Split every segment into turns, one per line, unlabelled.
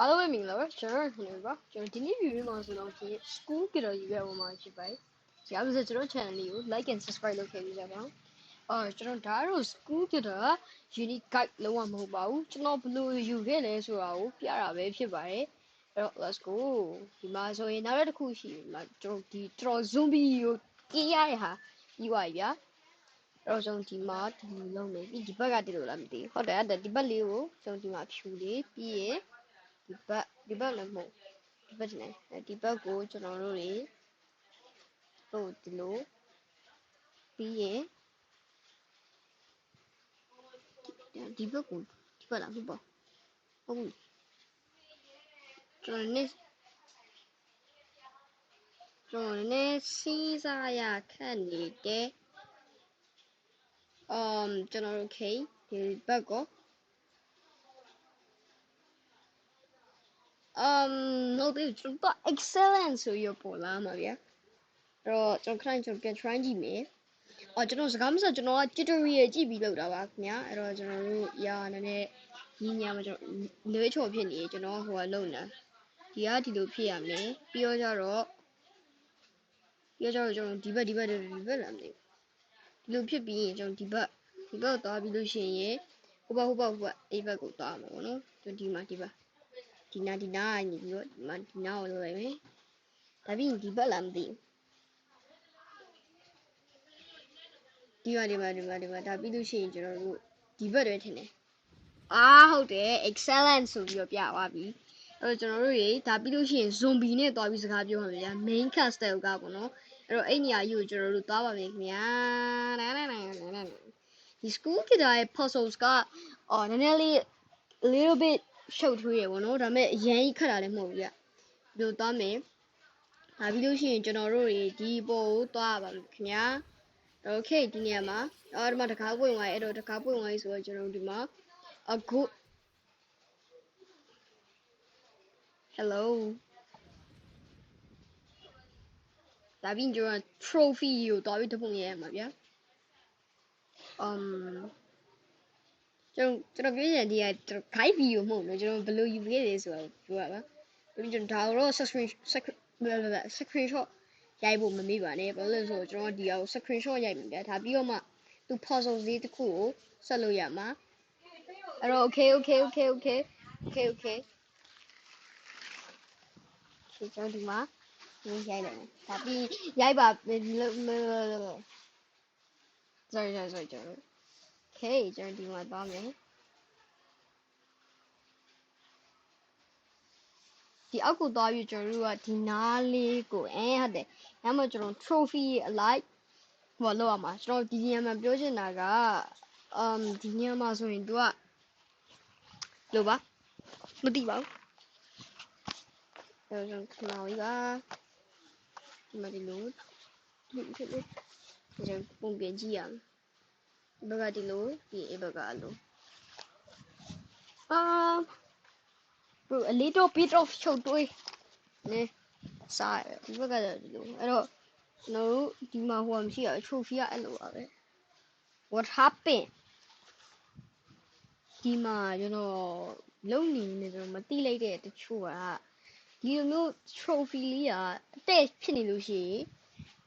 အားလုံးပဲမင်္ဂလာပါကျွန်တော်နေပါကျွန်တော်ဒီနေ့ review မှာဆိုတော့ဒီ school ကြတော့ယူရအောင်မှာဖြစ်ပါတယ်။ဒီအားဖြင့်ကျွန်တော် channel လေးကို like and subscribe လုပ်ခဲ့ပြီးကြပါဦး။ကျွန်တော်ဒါတော့ school ကြတော့ unique guide လုံးဝမဟုတ်ပါဘူး။ကျွန်တော်ဘယ်လိုယူခဲ့လဲဆိုတာကိုပြတာပဲဖြစ်ပါတယ်။အဲ့တော့ let's go ဒီမှာဆိုရင်နောက်တစ်ခုရှိတယ်မှာကျွန်တော်ဒီတော် zombie ကိုကြည့်ရတဲ့ဟာပြီးပါပြီဗျာ။အဲ့တော့ကျွန်တော်ဒီမှာဒီလုံးနေပြီးဒီဘက်ကတည်းလို့လားမသိဘူး။ဟုတ်တယ်အဲ့ဒါဒီဘက်လေးကိုကျွန်တော်ဒီမှာဖြူလေးပြီးရင်ဒီဘက်လည်းမဟုတ်ဒီဘက်နဲ့ဒီဘက်ကိုကျွန်တော်တို့တွေဟိုဒီလိုပြီးရင်ဒီဘက်ကိုဒီဘက်လားဟုတ်ပါဟုတ်ဘူးကျွန်တော်လည်းစီးစားရခက်နေတယ်ကျွန်တော်တို့ K ဒီဘက်ကိုဟုတ်တယ်ကျွန်တော် excellent ဆိုရပေါ်လာမှာဗျာအဲ့တော့ကျွန်တော်ခဏကျွန်တော်ပြန် try ကြည့်မယ်ကျွန်တော်စကားမစကျွန်တော်က tutorial ကြည့်ပြီးလုပ်တာပါခင်ဗျာအဲ့တော့ကျွန်တော်တို့ရာနည်းနည်းဒီညမှာကျွန်တော်လွဲချော်ဖြစ်နေကျွန်တော်ဟိုကလုံနေဒီကဒီလိုဖြစ်ရမယ်ပြီးတော့ကြတော့ကျွန်တော်ဒီဘက်လာမသိဒီလိုဖြစ်ပြီးရင်ကျွန်တော်ဒီဘက်သွားပြီးလို့ရှိရင်ဟိုဘက်အဲ့ဘက်ကိုသွားမှာပေါ့နော်ကျွန်တော်ဒီနာနေပြီးတော့ဒီနာကိုလုပ်လိုက်မယ်ဒါပြီးရင်ဒီဘက်လာမသိဒီမှာဒါပြီးလို့ရှိရင်ကျွန်တော်တို့ဒီဘက်တွေထင်တယ်ဟုတ်တယ် excellent ဆိုပြီးတော့ပြသွားပြီအဲ့တော့ကျွန်တော်တို့ရေဒါပြီးလို့ရှိရင် zombie နဲ့သွားပြီးစကားပြောမှာဗျာ main castle ကပေါ့နော်အဲ့တော့အဲ့နေရာကြီးကိုကျွန်တော်တို့သွားပါမယ်ခင်ဗျာဒီ school ကတဲ့ puzzles ကနည်းနည်းလေး a little bit ရှုပ်ထွေးရပေါ့နော်ဒါပေမဲ့အရင်ကြီးခက်တာလည်းမဟုတ်ဘူးဗျဒီလိုသွားမယ်ဒါပြီးလို့ရှိရင်ကျွန်တော်တို့ရေဒီပေါ်ကိုသွားပါမယ်ခင်ဗျာOkay ဒီနေရာမှာဒီမှာတကားပွင့်သွားအဲ့တော့တကားပွင့်သွားဆိုတော့ကျွန်တော်ဒီမှာအခု Hello ဒါပြီးကျွန်တော် trophy ကိုတွားပြီးတပုံရရမှာဗျာကျွန်တော်ပြောချင်ဒီက guide video မဟုတ်လို့ကျွန်တော်ဘယ်လိုယူခဲ့လဲဆိုတော့ပြောရပါပြီးကျွန်တော်ဒါတော့ screenshot ရိုက်ဖို့မမေ့ပါနဲ့ဘာလို့လဲဆိုတော့ကျွန်တော်ဒီအောင် screenshot ရိုက်မှာဗျာဒါပြီးတော့မှသူ puzzle လေးတစ်ခုကိုဆက်လို့ရမှာအဲ့တော့ okay ကျွန်တော်ဒီမှာရိုက်လိုက်မယ်ဒါပြီးရိုက်ပါ sorry ကျွန်တော် okay ကျွန်တော်ဒီမှာသွားမယ်ဒီအောက်ကိုသွားပြီးကျွန်တော်တို့ကဒီနားလေးကိုဟုတ်တယ်ညမှာကျွန်တော် trophy အလိုက်ဟိုလောက်ရမှာကျွန်တော်ဒီညမှာပြောချင်တာကဒီညမှာဆိုရင် तू ကလို့ပါမသိပါဘူးကျွန်တော်ခဏလေးကဒီမှာဒီလိုဖြစ်လို့ကျွန်တော်ပုံပြင်ကြည့်ရမယ်ဘက်ကဒီလိုဒီဘက်ကအဲ့လို a little bit of ချုပ်တွေးနည်းစားဒီဘက်ကဒီလိုအဲ့တော့ကျွန်တော်တို့ဒီမှာဟိုမရှိရ trophy ကအဲ့လိုပါပဲ what happened ဒီမှာကျွန်တော်လုံနေနေကျွန်တော်မတိလိုက်တဲ့တချို့ကဒီလိုမျိုး trophy လေးကအတက်ဖြစ်နေလို့ရှိရင်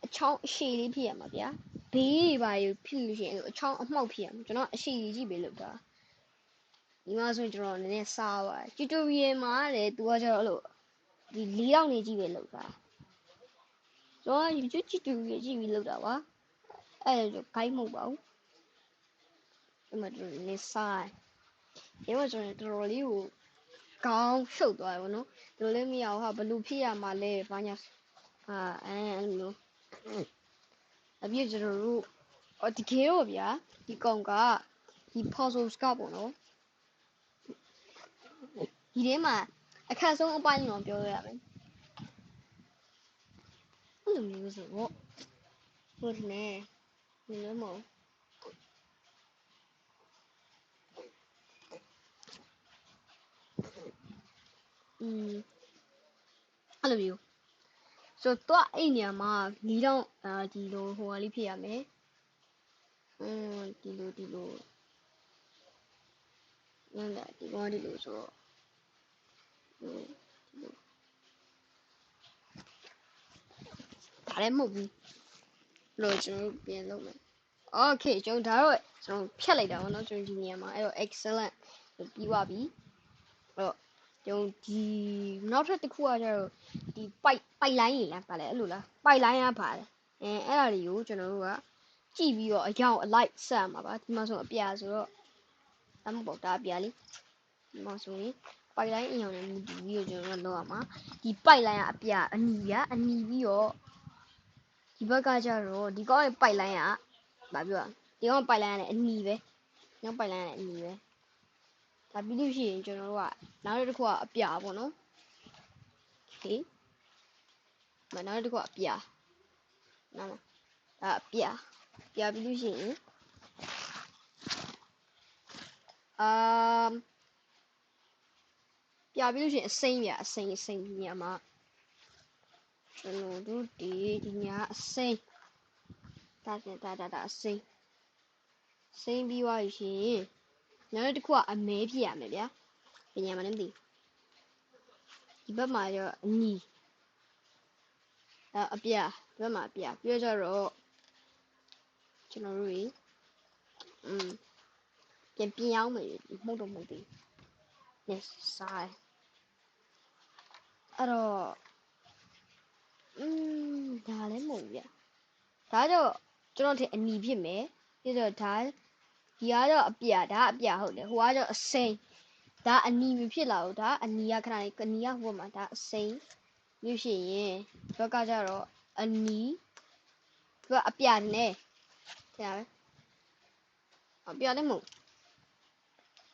အချောင်းအရှိလေးဖြစ်ရမှာဗျာဘေးတွေပါရဖြစ်လို့ရှိရင်အချောင်းအမှောက်ဖြစ်ရမှာကျွန်တော်အရှိကြီးပဲလုပ်တာဒီမှာဆိုရင်ကျွန်တော်နည်းနည်းစားပါ tutorial မှာလည်းသူကကျတော့အဲ့လိုဒီ၄လောက်နေကြည့်ပဲလုပ်တာကျွန်တော် YouTube tutorial ကြည့်ပြီးလုပ်တာပါအဲ့ဒါဆို guide မဟုတ်ပါဘူးဒီမှာကျွန်တော်နည်းစားဒီမှာကျွန်တော်တော်တော်လေးကိုကောင်းရှုပ်သွားတယ်ဗောနော်ဒီလိုလည်းမရဘူးဟာဘယ်လိုဖြစ်ရမှာလဲဘာညာအဲ့လိုအပြည့်ကျွန်တော်တို့ဒီ game တော့ဗျာဒီကောင်ကဒီ puzzles ကပေါ့နော်ဒီထဲမှာအခက်ဆုံးအပိုင်းကိုပြောရမယ်အဲ့လိုမျိုးဆိုတော့ဟုတ်နေဒီလိုမဟုတ်အဲ့လိုမျိုးဆိုတော့အဲ့နေရာမှာဒီတော့ဒီလိုဟိုဟာလေးဖြစ်ရမယ်ဒီလိုနည်းနည်းဒီလိုဆိုတော့ လည်းမဟုတ်ဘူးလို့ကျွန်တော်ပြင်လုပ်မယ် okay ကျွန်တော်ဒါတော့ကျွန်တော်ဖြတ်လိုက်တာပေါ့နော်ကျွန်တော်ဒီနေရာမှာအဲ့တော့ excellent ပြီးသွားပြီအဲ့တော့ကျွန်တော်ဒီနောက်ထပ်တစ်ခုကကျတော့ဒီ pipe line ကြီးလားဗါလဲအဲ့လိုလား pipe line ကဗါလဲအဲ့ဒါတွေကိုကျွန်တော်တို့ကကြည့်ပြီးတော့အကြောင်း alike ဆက်ရမှာပါဒီမှာဆိုအပြာဆိုတော့အမပေါ့ဒါအပြာလေးဒီမှာဆိုရင် pipe line အင်အောင်နဲ့မြည်ပြီးတော့ကျွန်တော်တို့လောက်ရမှာဒီ pipe line ကအပြာအနီပြီးတော့ဒီဘက်ကကျတော့ဒီကောင်းရဲ့ pipe line ကဗာပြောဒီကောင်း pipe line ကလည်းအနီပဲနောက် pipe line ကလည်းအနီပဲဒါပြီးလို့ရှိရင်ကျွန်တော်တို့ကနောက်တစ်ခုကအပြာပေါ့နော် okay နောက်တစ်ခုကအပြာနော်ဒါအပြာပြီးလို့ရှိရင်ပြပြီးလို့ရှိရင်အစိမ်းညမှာကျွန်တော်တို့ဒီညာအစိမ်းဒါအစိမ်းပြီးသွားရှင်နောက်တစ်ခုကအမဲဖြစ်ရမယ်ဗျာဒီညာမှာလည်းမသိဒီဘက်မှာရောအနီအပြဒီဘက်မှာအပြပြီးတော့ကျွန်တော်တို့ပြင်အောင်မယ်မှုတ်တော့မှုတ်သေးနေစားအဲ့တော့ဒါလည်းမဟုတ်ဗျဒါတော့ကျွန်တော်ထင်အနီဖြစ်မယ်ပြီးတော့ဒါဒီကတော့အပြဒါအပြဟုတ်တယ်ဟိုကတော့အစိမ်းဒါအနီမဖြစ်လာဘူးဒါအနီကခဏလေးအနီကဟိုမှာဒါအစိမ်းလို့ရှိရင်ဘက်ကကျတော့အနီကအပြနဲ့ဆရာပဲအပြလည်းမ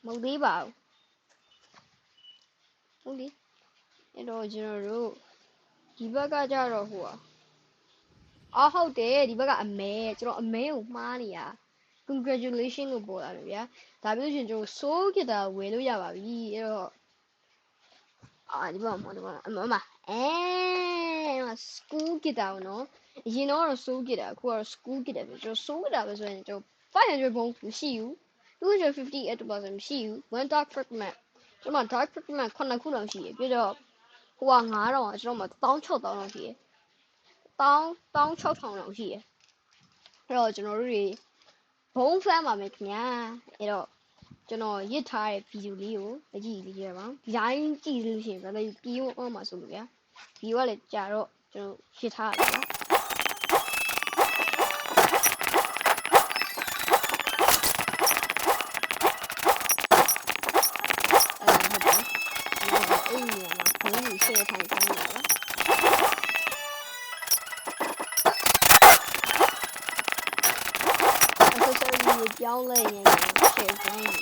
ဟုတ်သေးပါဘူးဟုတ်လေအဲ့တော့ကျွန်တော်တို့ဒီဘက်ကကျတော့ဟိုဟုတ်တယ်ဒီဘက်ကအမဲကျွန်တော်အမဲကိုမှားနေတာ congratulation လို့ပေါ်လာတယ်ဗျာဒါပြောရှင်ကျွန်တော် soul guitar ဝယ်လို့ရပါပြီအဲ့တော့ဒီဘက်မှာschool guitar နော်အရင်တော့ soul guitar အခုကတော့ school guitar ပဲကျွန်တော် soul guitar ပဲဆိုရင်ကျွန်တော်500ဘုံမရှိဘူး250 at percent မရှိဘူး one dark fragment ကျွန်တော် dark fragment 9ခုလောက်ရှိတယ်ပြီးတော့ဟိုက9000ကျွန်တော်မှာ16000လောက်ရှိတယ်16000လောက်ရှိတယ်အဲ့တော့ကျွန်တော်တို့တွေဘုံဖမ်းပါမယ်ခင်ဗျာအဲ့တော့ကျွန်တော်ရစ်ထားတဲ့ဗီဒီယိုလေးကိုကြည့်လေးရပါဒီတိုင်းကြည့်လို့ရှိရင်ဒါလည်းပြီးအောင်မှာဆိုလို့ဗျာဗီဒီယိုကလည်းကြာတော့ကျွန်တော်ရစ်ထားတယ်အဲ့ဒီမှာဘုံကြီးရှေ့ထိုင်ခိုင်းတယ်ပြောင်းလဲရင်ရှယ်ခိုင်းတယ်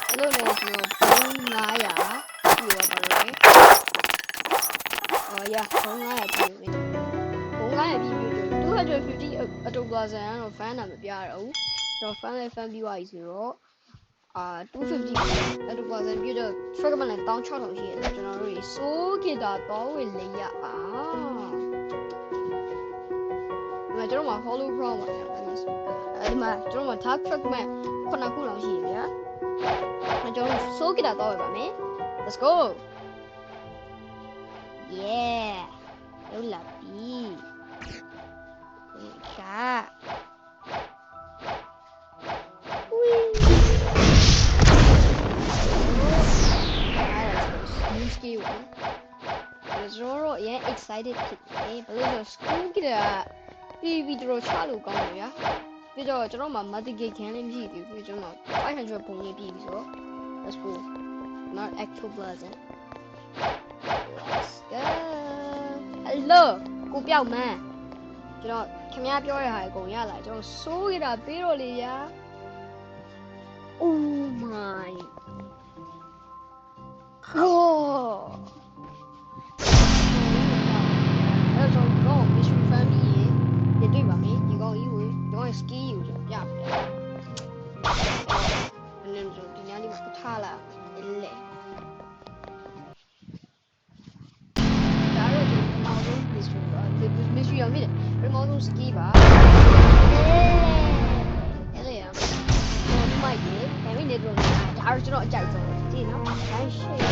အဲ့လိုနဲ့ကျွန်တော်ဘုံ900ပြရပါတော့ရဘုံ900ပြနေဘုံ900ပြ250 အတုပ်သွားစံတော့ fan နာမပြရတော့ဘူးကျွန်တော် fan လေး fan ပြီးသွားပြီဆိုတော့250အတုပ်သွားစံပြတော့ fragment နဲ့16000ရှိရတယ်ကျွန်တော်တို့ soul guitar တော့ဝင်လေးရဒီမှာကျွန်တော်မှာ hollow crown ပါဒီမှာကျွန်တော်မှာ dark fragment 9ခုလောက်ရှိရဗျာကျွန်တော် soul guitar တော့ဝင်ပါမယ် let's go yeah လောက်လာပြီZoro excited ဖြစ်တယ်ဘယ်လိုဆို school ကပြီးတော့ချလို့ကောင်းတယ်ဗျာပြီးတော့ကျွန်တော်မှာ multi-gate ခံလည်းမရှိသေးဘူးကျွန်တော်500ပုံလေးပြီးပြီဆိုတော့ let's go not actual blazing let's go hello ကိုပြောက်မန်းကျွန်တော်ခင်ဗျားပြောရတဲ့ဟာအကုန်ရလာကျွန်တော်စိုးရတာပေးတော့လေဗျာ oh my god အဲ့တော့တော့ mission family ရေတွေ့ပါမယ်ဒီကောင်ကြီးကိုတော့ ski ကိုကျွန်တော်ပြပြတယ်နည်းကျွန်တော်ဒီညလေးမှာထားလာလေဒါတော့ကျွန်တော် ကောင်းဆုံး skill ပါအဲ့လေဒီမိုက်ကြီးဒါပေမဲ့နေတော့ဒါကျွန်တော်အကြိုက်ဆုံးကြည့်နော်ဒါရှိ